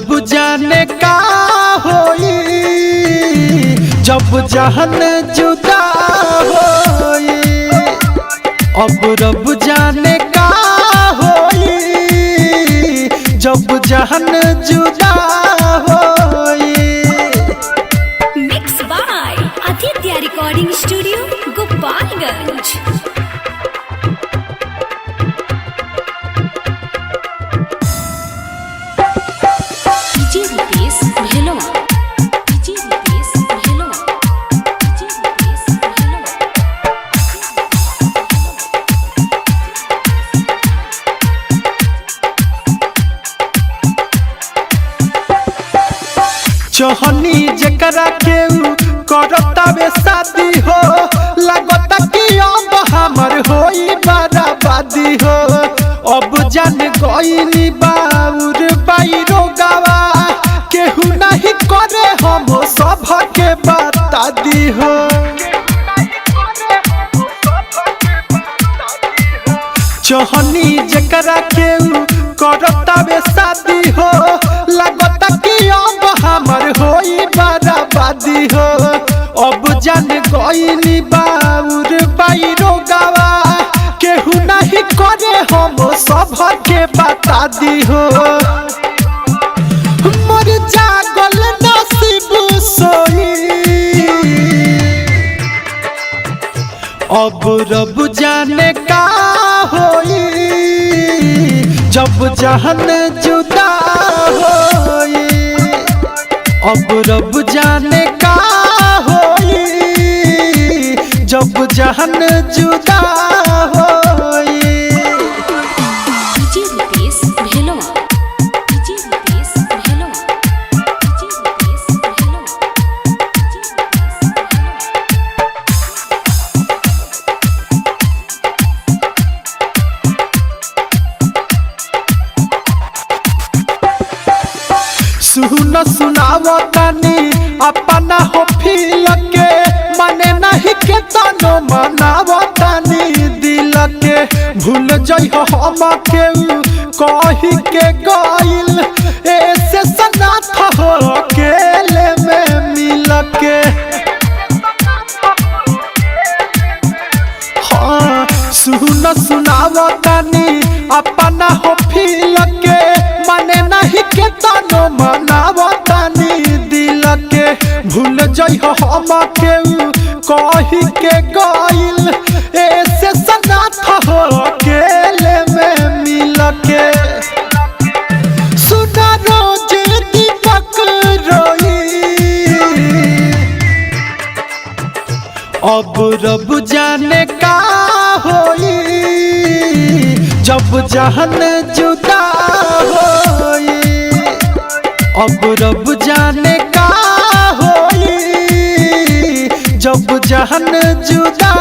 रब जाने का होई जब जहन जुदा होई। अब रब जाने का होई जब जहन जुदा होई। Mix by Aditya recording studio Gopalganj. चहनी जकरा केहू करतावे शादी हो लगता कि अब हमर होई बर्बादी हो। अब जान गईनी बाउर बाईरो गवा केहू नहीं करे हम सब के बता दी हो। चहनी जकरा केहू करतावे शादी हो लगता कि अब हमर होई बर्बादी हो। अब जान गईनी बाउर बाईरो गवा केहू नहीं करे हम सब के बता दी हो। मोर जागल नसीब सोई अब रब जाने का होई जब जहन जुदा होई। अब रब जाने का होई जब जहन जुदा होई। सुन सुनावो तनी अपना हो फील के मने नहीं के तनो मनावो तनी दिल के। भूल जइहो हम के कही के गइल ऐसे सनाथ हो अकेले में मिल के। हाँ सुन सुनावो तनी अपना हो फील के मने नहीं के तनो मनावो तनी दिल के। भूल जइहो हम के कही के गइल ऐसे सनाथ हो अकेले में मिल के। सुना रोज दीपक रोई अब रब जाने का होई जब जहन जुदा होई। अब रब जाने का होई जब जहन जुदा